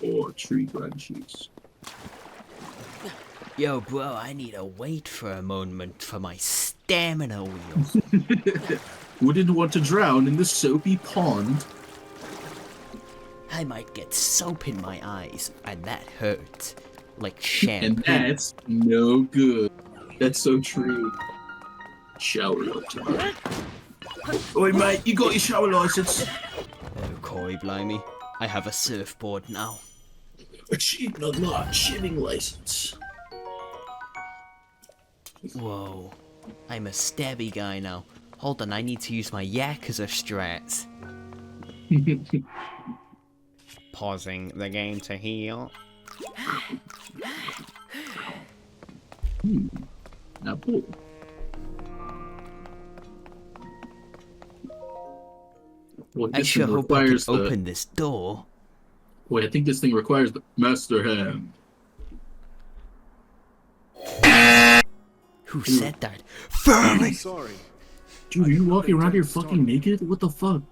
or tree branches. Yo, bro, I need to wait for a moment for my stamina wheel. Wouldn't want to drown in the soapy pond. I might get soap in my eyes, and that hurts. Like shampoo. And that's no good. That's so true. Shower license. Oi, mate, you got your shower license? Oh, Corey, blimey. I have a surfboard now. Achievement unlocked. Shipping license. Whoa. I'm a stabby guy now. Hold on, I need to use my Yakuza strats. Pausing the game to heal. Apple. Well, I sure hope I can open this door. Wait, I think this thing requires the Master Hand. Who said that? Furry! Sorry. Dude, are you walking around here fucking naked? What the fuck?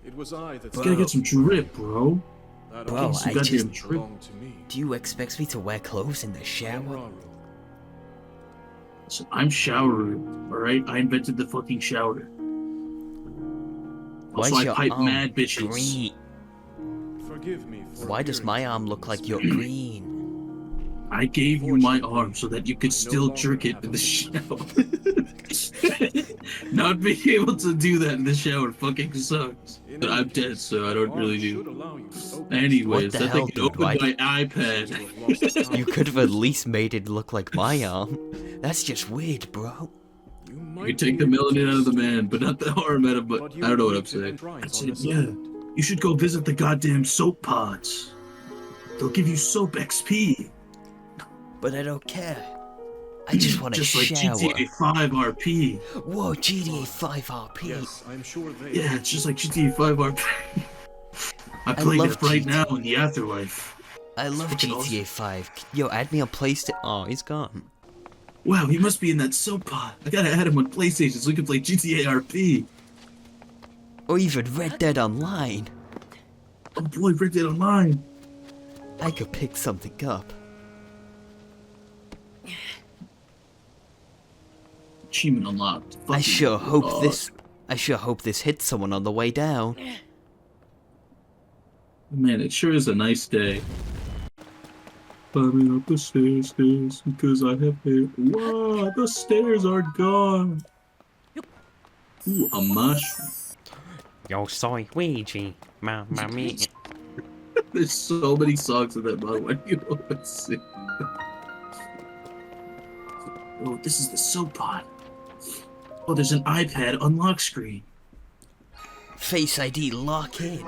It was I that You gotta get some drip, bro. Bro, I just... drip. to me. Do you expect me to wear clothes in the shower? Listen, I'm showering, alright? I invented the fucking shower. Also, Why's I your pipe arm mad bitches. green? Forgive me for Why does my arm look like you're green? I gave you my arm so that you could still jerk it in the shower. Not being able to do that in the shower fucking sucks. But I'm dead, so I don't really do. Anyways, What the that hell, thing can dude? open Why my iPad. You could have at least made it look like my arm. That's just weird, bro. You take the melanin out of the man, but not the arm out of. But I don't know what I'm saying. I said, yeah, you should go visit the goddamn soap pods. They'll give you soap XP. But I don't care. I just want to Just like shower. GTA 5 RP. Whoa, GTA 5 RP. Yes, I'm sure they. Yeah, it's just like GTA 5 RP. I played love it right GTA. now in the afterlife. I love Freaking GTA 5. Yo, add me on PlayStation. Oh, he's gone. Wow, he must be in that soap pod. I gotta add him on PlayStation so we can play GTA RP. Or even Red Dead Online. Oh boy, Red Dead Online. I could pick something up. Achievement unlocked. I sure hope this hits someone on the way down. Man, it sure is a nice day. Climbing up the stairs because I have hair. Wow, the stairs are gone. Ooh, a mushroom. Yo soy Ouija, mamma mia. There's so many songs in that mod. Why do you always sing? Oh, this is the soap pod. Oh, there's an iPad unlock screen. Face ID lock in.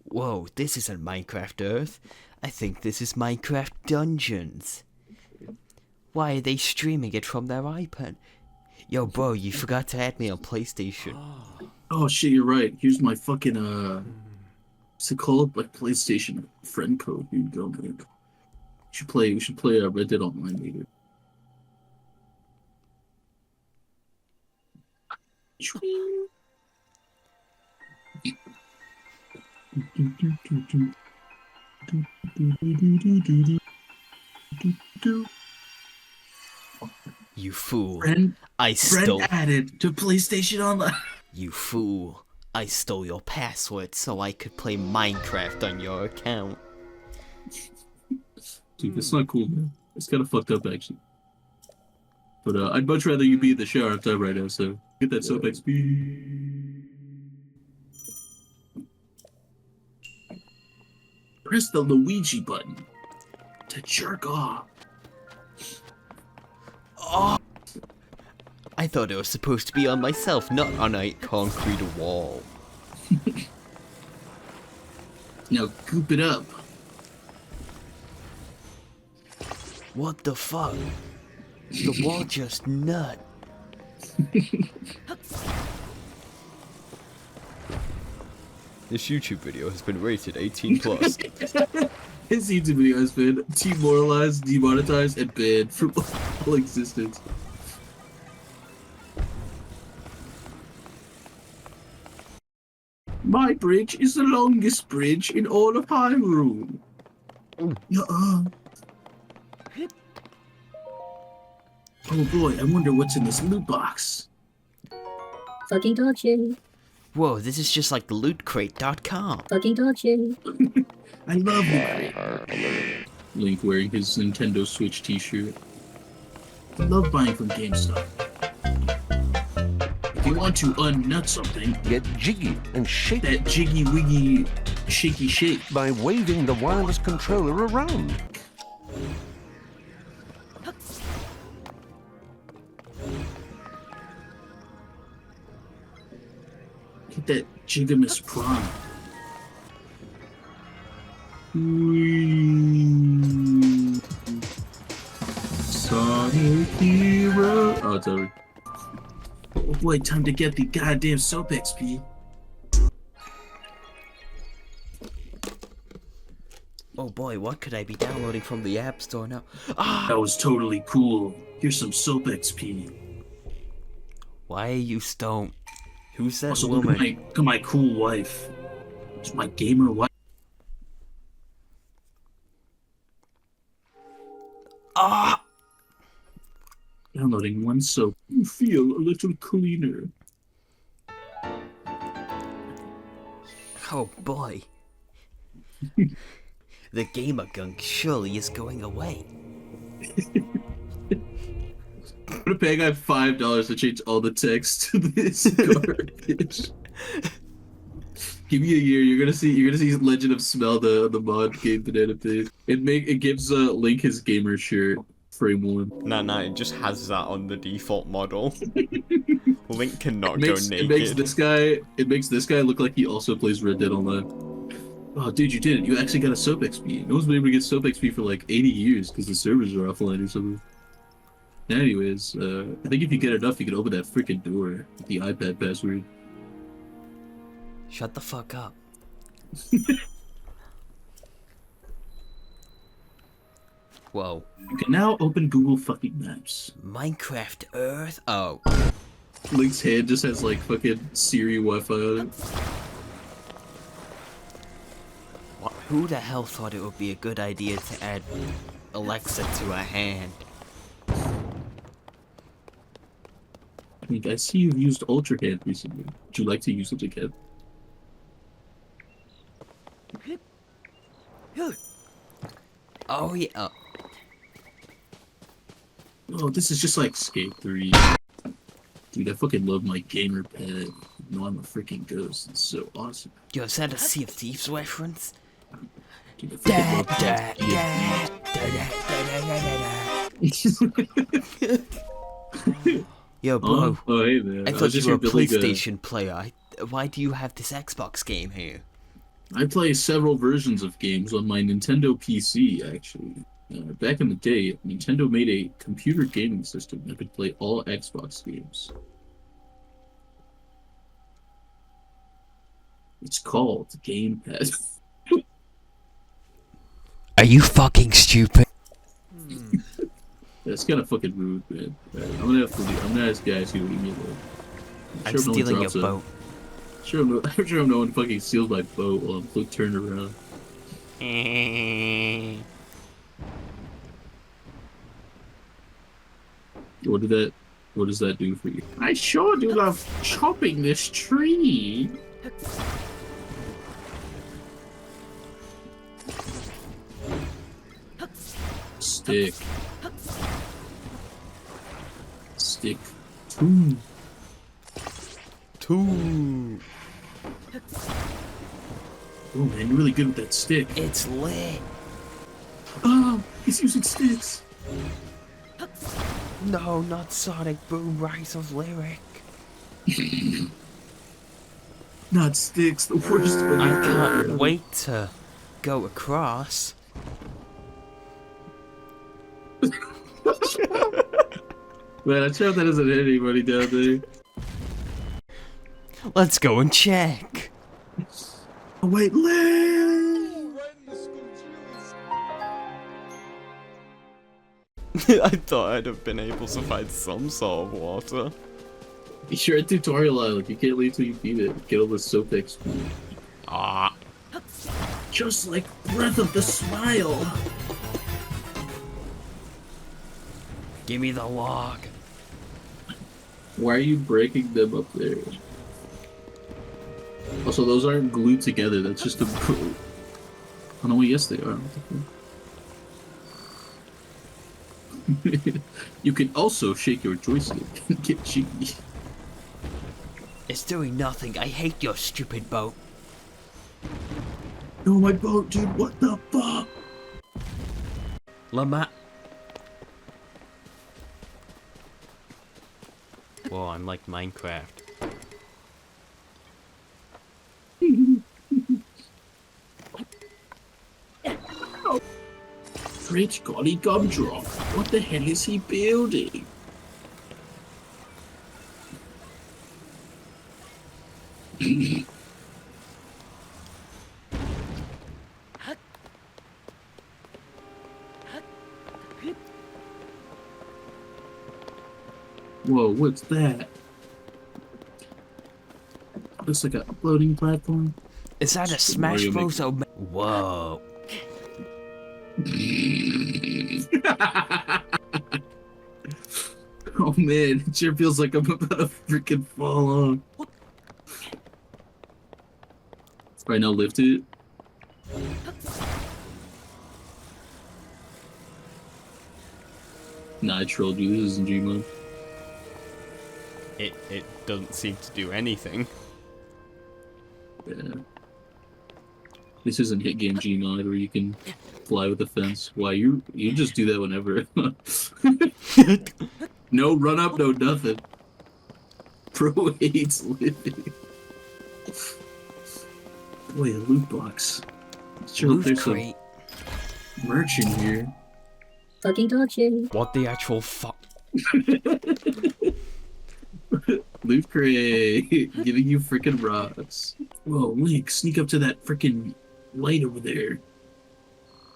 Whoa, this isn't Minecraft Earth. I think this is Minecraft Dungeons. Why are they streaming it from their iPad? Yo, bro, you forgot to add me on PlayStation. Oh shit, you're right. Here's my fucking what's it called? Like PlayStation friend code. Here you go, man. We should play Red Dead Online later. You fool. Friend Stole. added to PlayStation Online. You fool. I stole your password so I could play Minecraft on your account. Dude, that's not cool, man. It's kind of fucked up, actually. But I'd much rather you be in the shower on time right now, so get that soap XP. Press the Luigi button to jerk off. Oh! I thought it was supposed to be on myself, not on a concrete wall. Now goop it up. What the fuck? The wall just nut. This YouTube video has been rated 18 plus. His YouTube video has been demoralized, demonetized, and banned from all existence. My bridge is the longest bridge in all of Hyrule. Oh boy, I wonder what's in this loot box. Fucking dog shit. Whoa, this is just like lootcrate.com. Fucking dog shit. I love Loot Crate. Link wearing his Nintendo Switch t-shirt. I love buying from GameStop. If you want to unnut something, Get jiggy and shake that jiggy wiggy shaky shake. by waving the wireless controller around. Get that Jigamus Prime. Whee. Sonic Hero. Oh, it's over. Oh boy, time to get the goddamn soap XP. Oh boy, what could I be downloading from the App Store now? Ah! That was totally cool. Here's some soap XP. Why are you stoned? Who's that Also, woman? look at my cool wife. It's my gamer wife. Ah! Downloading one soap. You feel a little cleaner. Oh boy. The gamer gunk surely is going away. I'm gonna pay a guy $5 to change all the text to this garbage. Give me a year, you're gonna see Legend of Smellda on the mod game banana page. It gives Link his gamer shirt, frame 1. Nah, it just has that on the default model. Link cannot It makes this guy look like he also plays Red Dead Online. Oh, dude, you did it. You actually got a soap XP. No one's been able to get soap XP for like 80 years because the servers are offline or something. Anyways, I think if you get enough, you can open that freaking door with the iPad password. Shut the fuck up. Whoa. You can now open Google fucking Maps. Minecraft Earth? Oh. Link's hand just has like fucking Siri Wi-Fi on it. What? Who the hell thought it would be a good idea to add Alexa to a hand? Link, I see you've used Ultra Hand recently. Would you like to use it again? Oh yeah. Oh, this is just like Skate 3. Dude, I fucking love my gamer pad. You know, I'm a freaking ghost. It's so awesome. Yo, is that a Sea of Thieves reference? Dude, I freaking love Yo, bro. Oh, hey man. I was thought you just were a here building PlayStation player. Why do you have this Xbox game here? I play several versions of games on my Nintendo PC, actually. Back in the day, Nintendo made a computer gaming system that could play all Xbox games. It's called Game Pass. Are you fucking stupid? That's kind of fucking rude, man. I'm gonna ask guys who leave me alone. I'm stealing your boat. I'm sure no one fucking steals my boat while I'm turned around. What does that do for you? I sure do love chopping this tree. Stick. Two. Oh man, you're really good with that stick. It's lit. Oh, he's using sticks. No, not Sonic Boom Rise of Lyric. Not sticks, the worst one. I can't wait to go across. Man, I hope that doesn't hit anybody down there. Let's go and check. Oh, wait, Lynn! I thought I'd have been able to find some sort of water. You're a tutorial island. You can't wait till you beat it. Get all the soap XP. Ah. Just like Breath of the Smile. Give me the log. Why are you breaking them up there? Also, those aren't glued together. That's just a... Oh no, yes they are. You can also shake your joystick and get cheeky. It's doing nothing. I hate your stupid boat. No, my boat, dude. What the fuck? Lama. Whoa, I'm like Minecraft. Great golly gumdrop. What the hell is he building? Whoa, what's that? Looks like a uploading platform. Is that a Smash Bros? Whoa. Oh man, it sure feels like I'm about to freaking fall off. Right now, lift it. Nah, I trolled you. This isn't Gmod. It doesn't seem to do anything. Yeah. This isn't hit game Gmod where you can fly with the fence. Why you just do that whenever? No run up, no nothing. Pro hates living. Boy, a loot box. Sure, Loot there's crate. some merch in here. Fucking dog shit. What the actual fuck? Loot crate, giving you freaking rocks. Whoa, Link, sneak up to that freaking light over there.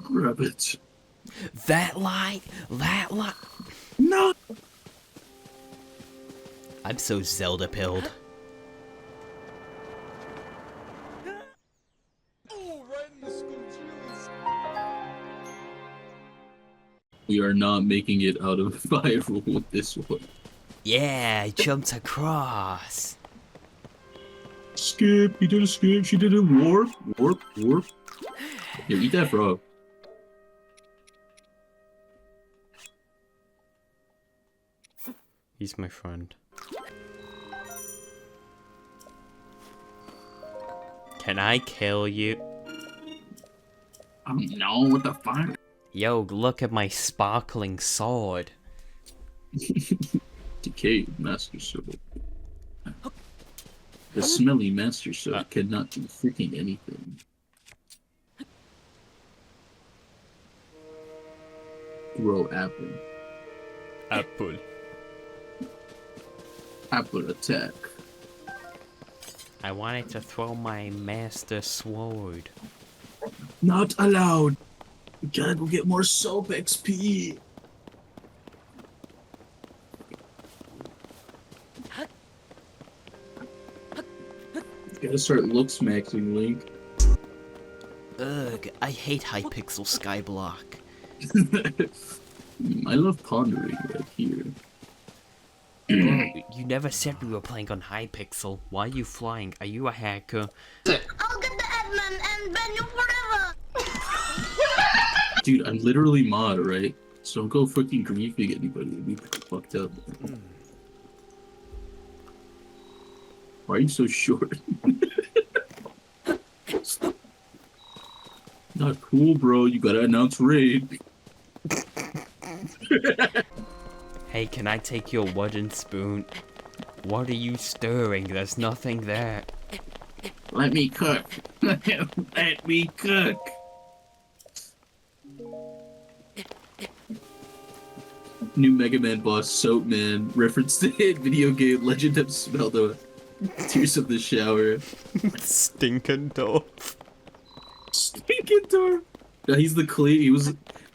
Grab it. That light? That light? No! I'm so Zelda pilled. We are not making it out of viral with this one. Yeah, I jumped across. Skip, he did a skip, she did a warp, warp, warp. Yeah, eat that frog. He's my friend. Can I kill you? No, what the fuck? Yo, look at my sparkling sword. Decayed Master Sword. The smelly Master Sword cannot do freaking anything. Throw apple. Apple. Apple attack. I wanted to throw my master sword. Not allowed. We gotta go get more soap XP. Gotta start looks maxing, Link. Ugh, I hate Hypixel Skyblock. I love pondering right here. You never said we were playing on Hypixel. Why are you flying? Are you a hacker? I'll get the admin and ban you forever! Dude, I'm literally mod, right? So don't go freaking griefing anybody. It'd be fucked up. Why are you so short? Not cool, bro. You gotta announce raid. Hey, can I take your wooden spoon? What are you stirring? There's nothing there. Let me cook. Let me cook. New Mega Man boss, Soap Man, reference to hit video game Legend of Smellda. Tears of the shower. Stinking dwarf. Stinking door. No, he's the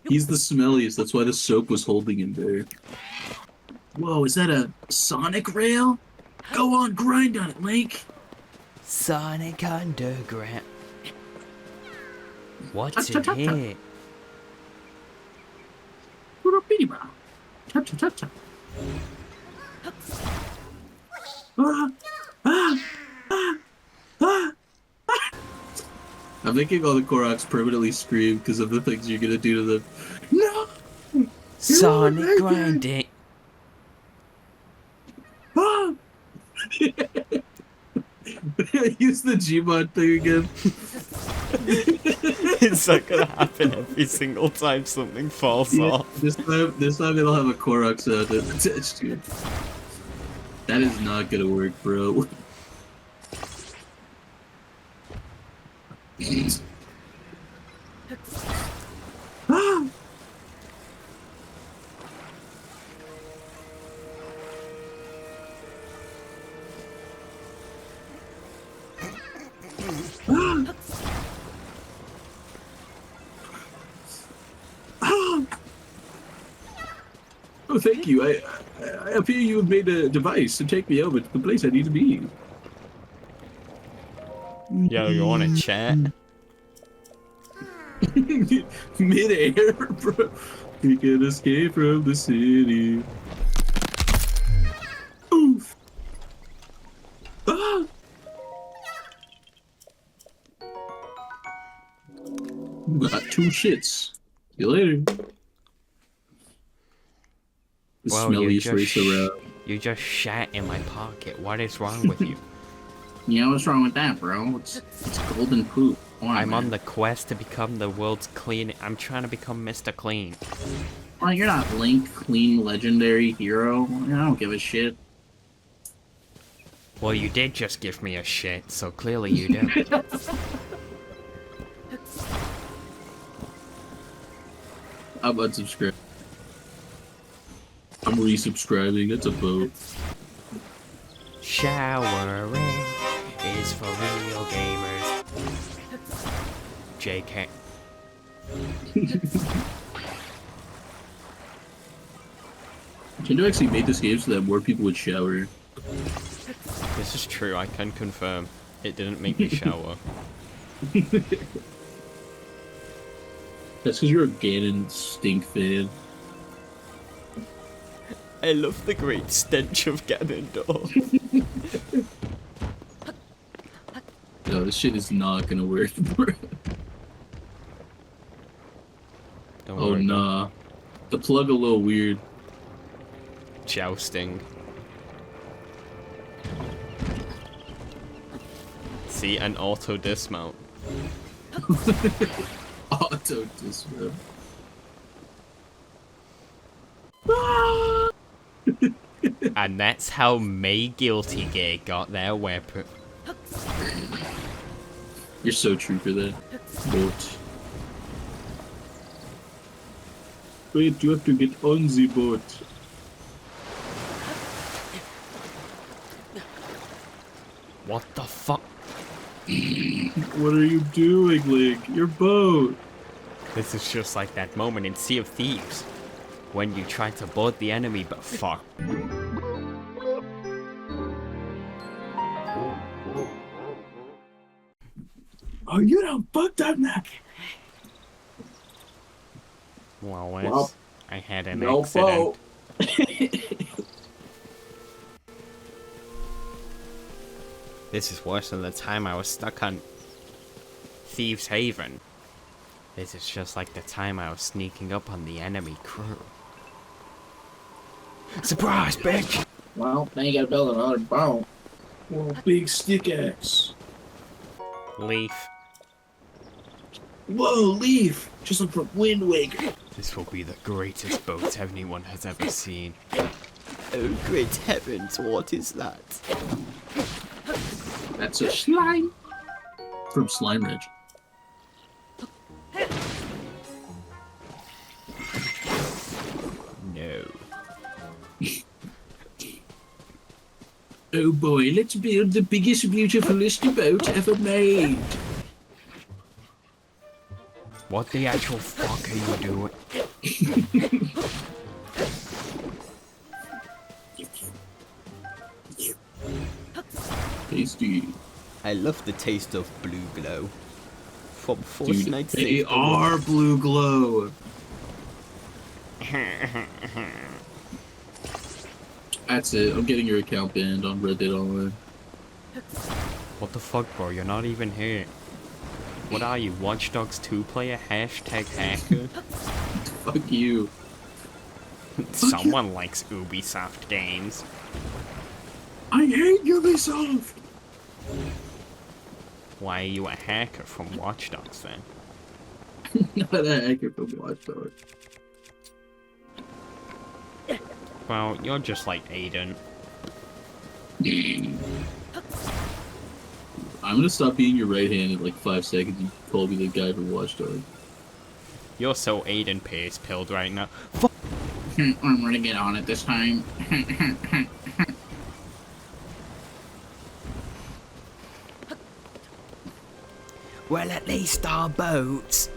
he's the smelliest. That's why the soap was holding him there. Whoa, is that a Sonic rail? Go on, grind on it, Link. Sonic Underground. What's in here? I'm thinking all the Koroks permanently scream because of the things you're gonna do to them. No! Sonic grinding. Ah! Use the Gmod thing again. It's not gonna happen every single time something falls off. This time it'll have a Korok sound attached to it. That is not gonna work, bro. Ah! Oh, thank you. I appear you have made a device to take me over to the place I need to be. Yo, you wanna chat? Mid-air, bro. We can escape from the city. Oof. Ah! Got 2 shits. See you later. The Well, smelliest race around. you just shat in my pocket. What is wrong with you? Yeah, what's wrong with that, bro? It's golden poop. I'm on the quest to become the world's clean. I'm trying to become Mr. Clean. Well, you're not Link, clean, legendary hero. I don't give a shit. Well, you did just give me a shit, so clearly you do. I'm unsubscribed. I'm resubscribing. That's a vote. Showering is for real gamers. JK. Nintendo actually made this game so that more people would shower. This is true, I can confirm. It didn't make me shower. That's because you're a Ganon stink fan. I love the great stench of Ganondorf. No, this shit is not gonna work, bro. Oh, nah. The plug a little weird. Jousting. See, an auto dismount. Auto dismount. And that's how May Guilty Gear got their weapon. You're so true for that. Boat. Wait, you have to get on the boat. What the fuck? What are you doing, Link? Your boat. This is just like that moment in Sea of Thieves. When you try to board the enemy, but fuck. Oh, you don't fucked up that. Well, I had an no accident. This is worse than the time I was stuck on Thieves Haven. This is just like the time I was sneaking up on the enemy crew. Surprise, bitch! Well, now you gotta build another boat. Well, big stick axe. Leaf. Whoa, Leaf! Just look from Wind Waker. This will be the greatest boat anyone has ever seen. Oh, great heavens, what is that? That's a slime. From Slime Ridge. No. Oh boy, let's build the biggest, beautifulest boat ever made. What the actual fuck are you doing? Tasty. I love the taste of blue glow. From Dude, Fortnite they Save the are blue glow. That's it. I'm getting your account banned on Reddit Online. What the fuck, bro? You're not even here. What are you, Watch Dogs 2 player? Hashtag hacker? Fuck you. Someone likes Ubisoft games. I hate Ubisoft. Why are you a hacker from Watch Dogs then? Not a hacker from Watch Dogs. Well, you're just like Aiden. I'm gonna stop being your right hand in like 5 seconds. You call me the guy from Watch Dogs. You're so Aiden Pace pilled right now. I'm gonna get on it this time. Well, at least our boats.